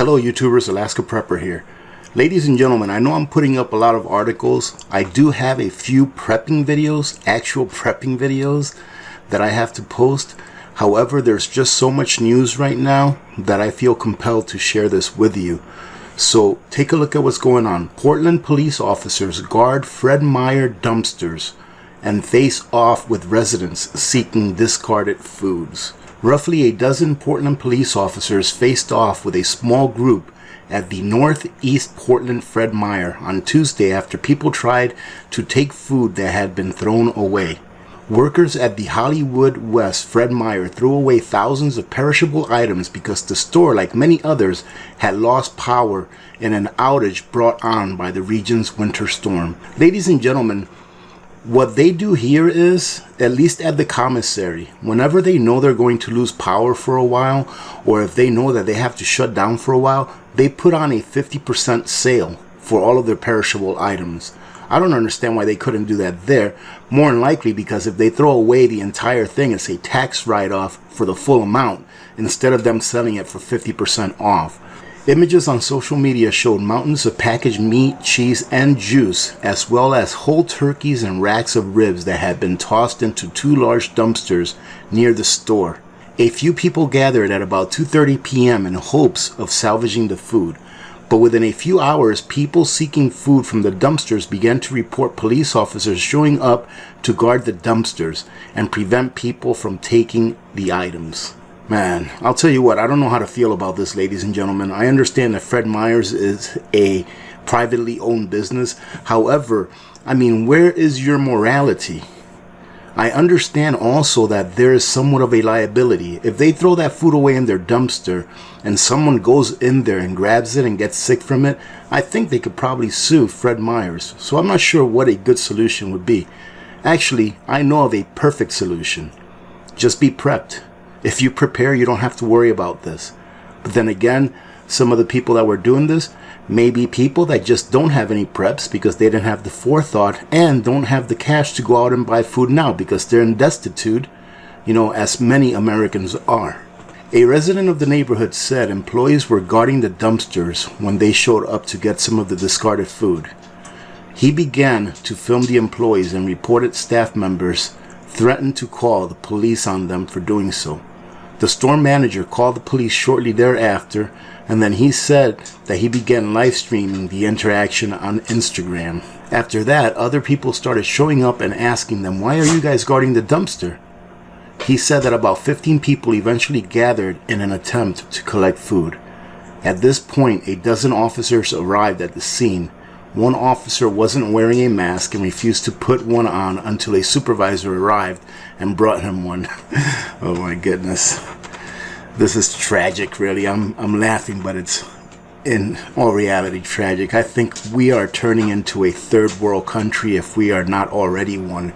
Hello YouTubers, Alaska Prepper here. Ladies and gentlemen, I know I'm putting up a lot of articles. I do have a few prepping videos, actual prepping videos that I have to post. However, there's just so much news right now that I feel compelled to share this with you. So take a look at what's going on. Portland police officers guard Fred Meyer dumpsters and face off with residents seeking discarded foods. Roughly a dozen Portland police officers faced off with a small group at the Northeast Portland Fred Meyer on Tuesday after people tried to take food that had been thrown away. Workers at the Hollywood West Fred Meyer threw away thousands of perishable items because the store, like many others, had lost power in an outage brought on by the region's winter storm. Ladies and gentlemen, what they do here is, at least at the commissary, whenever they know they're going to lose power for a while, or if they know that they have to shut down for a while, they put on a 50% sale for all of their perishable items. I don't understand why they couldn't do that there. More than likely because if they throw away the entire thing, it's a tax write-off for the full amount instead of them selling it for 50% off. Images on social media showed mountains of packaged meat, cheese, and juice, as well as whole turkeys and racks of ribs that had been tossed into two large dumpsters near the store. A few people gathered at about 2:30 p.m. in hopes of salvaging the food, but within a few hours, people seeking food from the dumpsters began to report police officers showing up to guard the dumpsters and prevent people from taking the items. Man, I'll tell you what, I don't know how to feel about this, ladies and gentlemen. I understand that Fred Meyer's is a privately owned business. However, I mean, where is your morality? I understand also that there is somewhat of a liability. If they throw that food away in their dumpster and someone goes in there and grabs it and gets sick from it, I think they could probably sue Fred Meyer's. So I'm not sure what a good solution would be. Actually, I know of a perfect solution. Just be prepped. If you prepare, you don't have to worry about this. But then again, some of the people that were doing this may be people that just don't have any preps because they didn't have the forethought and don't have the cash to go out and buy food now because they're in destitute, you know, as many Americans are. A resident of the neighborhood said employees were guarding the dumpsters when they showed up to get some of the discarded food. He began to film the employees and reported staff members threatened to call the police on them for doing so. The store manager called the police shortly thereafter, and then he said that he began live streaming the interaction on Instagram. After that, other people started showing up and asking them, "Why are you guys guarding the dumpster?" He said that about 15 people eventually gathered in an attempt to collect food. At this point, a dozen officers arrived at the scene. One officer wasn't wearing a mask and refused to put one on until a supervisor arrived and brought him one. Oh my goodness. This is tragic, really. I'm laughing, but it's in all reality tragic. I think we are turning into a third world country if we are not already one.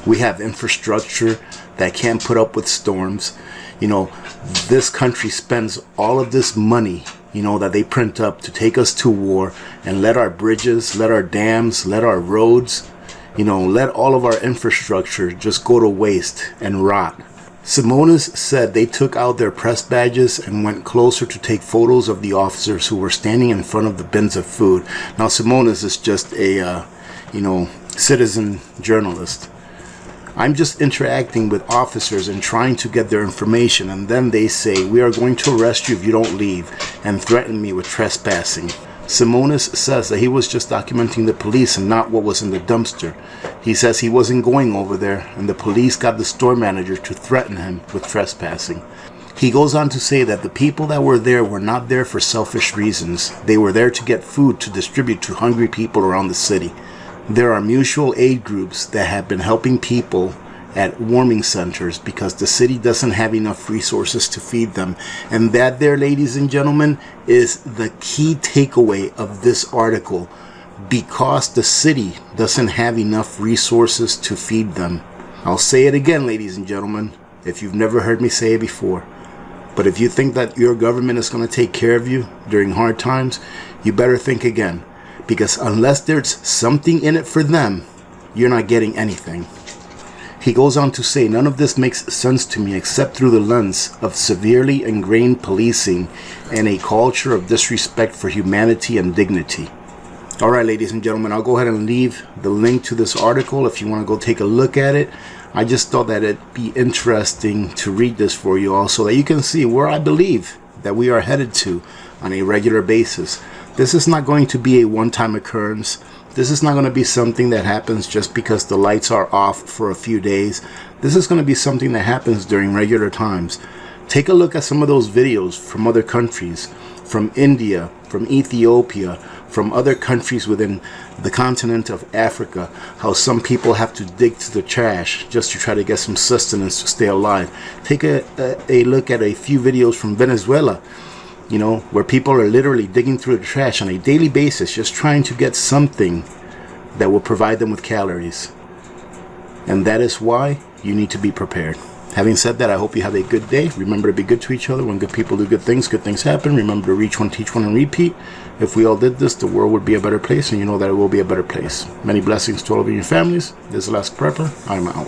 We have infrastructure that can't put up with storms. You know, this country spends all of this money, you know, that they print up to take us to war and let our bridges, let our dams, let our roads, you know, let all of our infrastructure just go to waste and rot. Simonis said they took out their press badges and went closer to take photos of the officers who were standing in front of the bins of food. Now, Simonis is just a, you know, citizen journalist. I'm just interacting with officers and trying to get their information, and then they say, "We are going to arrest you if you don't leave," and threaten me with trespassing. Simonis says that he was just documenting the police and not what was in the dumpster. He says he wasn't going over there, and the police got the store manager to threaten him with trespassing. He goes on to say that the people that were there were not there for selfish reasons. They were there to get food to distribute to hungry people around the city. There are mutual aid groups that have been helping people at warming centers because the city doesn't have enough resources to feed them. And that there, ladies and gentlemen, is the key takeaway of this article. Because the city doesn't have enough resources to feed them. I'll say it again, ladies and gentlemen, if you've never heard me say it before. But if you think that your government is going to take care of you during hard times, you better think again. Because unless there's something in it for them, you're not getting anything. He goes on to say, none of this makes sense to me except through the lens of severely ingrained policing and a culture of disrespect for humanity and dignity. All right, ladies and gentlemen, I'll go ahead and leave the link to this article if you want to go take a look at it. I just thought that it'd be interesting to read this for you all so that you can see where I believe that we are headed to on a regular basis. This is not going to be a one-time occurrence. This is not going to be something that happens just because the lights are off for a few days. This is going to be something that happens during regular times. Take a look at some of those videos from other countries, from India, from Ethiopia, from other countries within the continent of Africa, how some people have to dig to the trash just to try to get some sustenance to stay alive. Take a look at a few videos from Venezuela, you know, where people are literally digging through the trash on a daily basis, just trying to get something that will provide them with calories. And that is why you need to be prepared. Having said that, I hope you have a good day. Remember to be good to each other. When good people do good things happen. Remember to reach one, teach one, and repeat. If we all did this, the world would be a better place, and you know that it will be a better place. Many blessings to all of you and your families. This is The Last Prepper. I'm out.